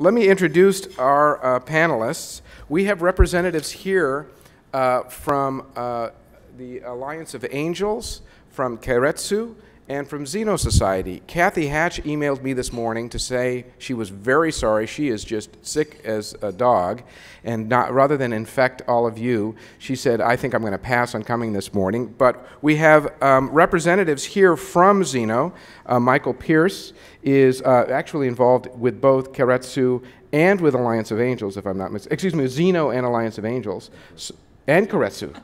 Let me introduce our panelists. We have representatives here from the Alliance of Angels, from Keiretsu, and from Xeno Society. Kathy Hatch emailed me this morning to say she was very sorry. She is just sick as a dog, and rather than infect all of you, she said, I think I'm going to pass on coming this morning. But we have representatives here from Xeno. Michael Pearce is actually involved with both Keiretsu and with Alliance of Angels, if I'm not mistaken. Excuse me, Xeno and Alliance of Angels, and Keiretsu.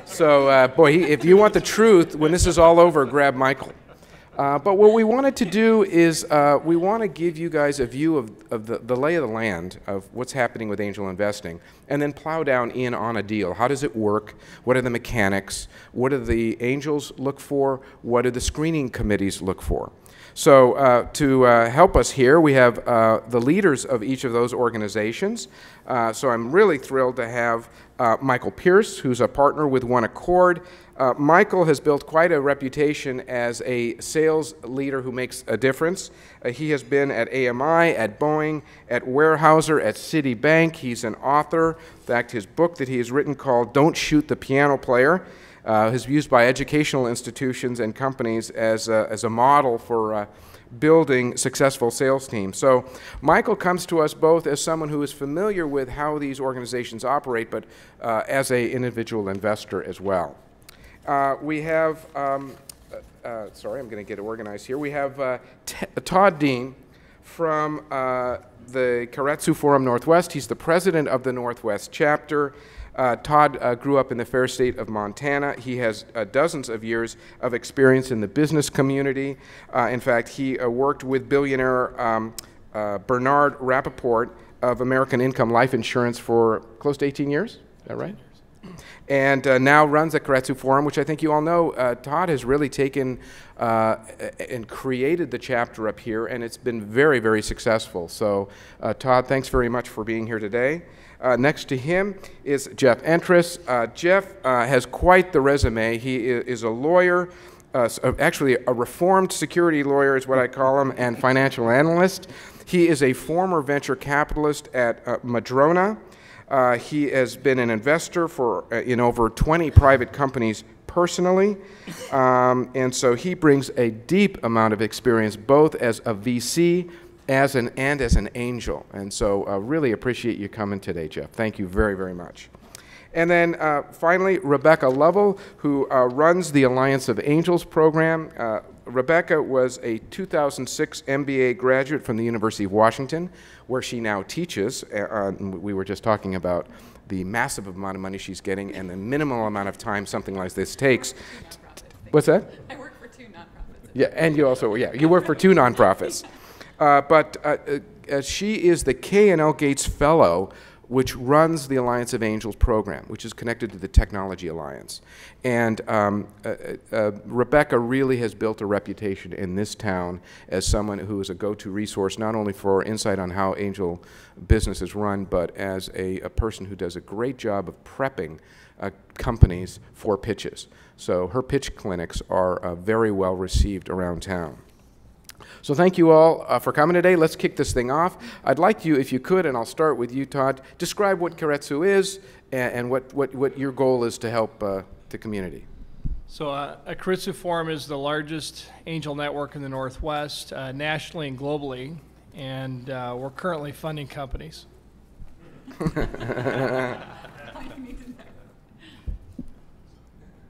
So, boy, if you want the truth, when this is all over, grab Michael. But what we wanted to do is we want to give you guys a view of the lay of the land of what's happening with angel investing, and then plow down in on a deal. How does it work? What are the mechanics? What do the angels look for? What do the screening committees look for? So to help us here, we have the leaders of each of those organizations. So I'm really thrilled to have Michael Pearce, who's a partner with OneAccord. Michael has built quite a reputation as a sales leader who makes a difference. He has been at AMI, at Boeing, at Weyerhaeuser, at Citibank. He's an author. In fact, his book that he has written called Don't Shoot the Piano Player is used by educational institutions and companies as a model for building successful sales teams. So Michael comes to us both as someone who is familiar with how these organizations operate, but as an individual investor as well. We have, sorry, I'm going to get organized here. We have Todd Dean from the Keiretsu Forum Northwest. He's the president of the Northwest chapter. Todd grew up in the fair state of Montana. He has dozens of years of experience in the business community. In fact, he worked with billionaire Bernard Rappaport of American Income Life Insurance for close to 18 years. Is that right? And now runs the Keiretsu Forum, which I think you all know. Todd has really taken and created the chapter up here, and it's been very, very successful. So, Todd, thanks very much for being here today. Next to him is Geoff Entress. Geoff has quite the resume. He is a lawyer, actually a reformed security lawyer is what I call him, and financial analyst. He is a former venture capitalist at Madrona. He has been an investor in over 20 private companies personally, and so he brings a deep amount of experience both as a VC as an angel. And so really appreciate you coming today, Geoff. Thank you very, very much. And then finally, Rebecca Lovell, who runs the Alliance of Angels program. Rebecca was a 2006 MBA graduate from the University of Washington, where she now teaches. We were just talking about the massive amount of money she's getting and the minimal amount of time something like this takes. What's that? I work for 2 nonprofits. Yeah, and you also, yeah, you work for 2 nonprofits. But she is the K&L Gates Fellow, which runs the Alliance of Angels program, which is connected to the Technology Alliance. And Rebecca really has built a reputation in this town as someone who is a go-to resource, not only for insight on how angel business is run, but as a person who does a great job of prepping companies for pitches. So her pitch clinics are very well received around town. So thank you all for coming today. Let's kick this thing off. I'd like you, if you could, and I'll start with you, Todd, describe what Keiretsu is and what your goal is to help the community. So a Keiretsu Forum is the largest angel network in the Northwest, nationally and globally, and we're currently funding companies. Do you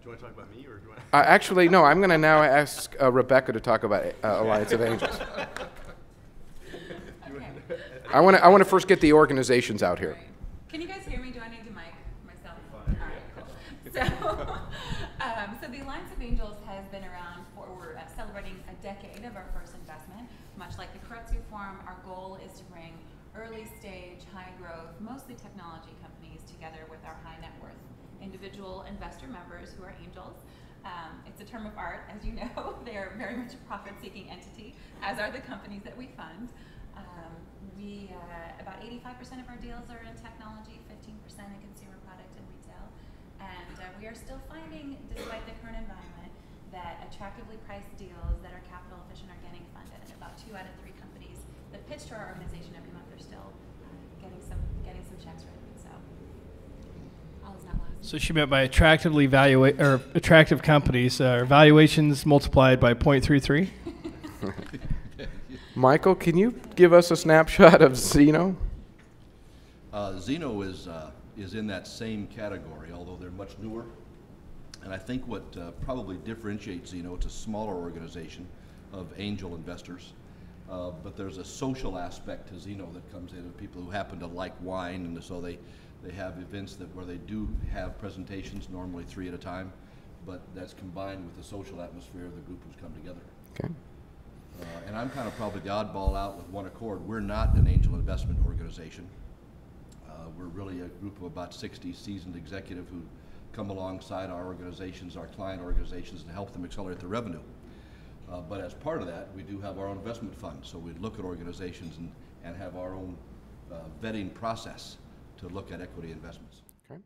want to talk about me, or do I? Actually, no, I'm going to now ask Rebecca to talk about Alliance of Angels. I want to first get the organizations out here. Can you guys hear me? Do I need to mic myself? All right, cool. So the Alliance of Angels has been around we're celebrating a decade of our first investment. Much like the Keiretsu Forum, our goal is to bring early stage, high growth, mostly technology companies together with our high net worth individual investor members who are angels. It's a term of art, as you know. They are very much a profit-seeking entity, as are the companies that we fund. About 85% of our deals are in technology, 15% in consumer product and retail. And we are still finding, despite the current environment, that attractively priced deals that are capital efficient are getting funded. And about 2 out of 3 companies the pitch to our organization every month, they're still getting some checks written. So all is not lost. So she meant by attractive companies, valuations multiplied by 0.33. Michael, can you give us a snapshot of Zeno? Zeno is in that same category, although they're much newer. And I think what probably differentiates Zeno, it's a smaller organization of angel investors, but there's a social aspect to Zeno that comes in of people who happen to like wine, and so they have events where they do have presentations, normally 3 at a time, but that's combined with the social atmosphere of the group who's come together. Okay. And I'm kind of probably the oddball out with OneAccord. We're not an angel investment organization. We're really a group of about 60 seasoned executives who come alongside our organizations, our client organizations, to help them accelerate their revenue. But as part of that, we do have our own investment fund. So we look at organizations and have our own vetting process to look at equity investments. Okay.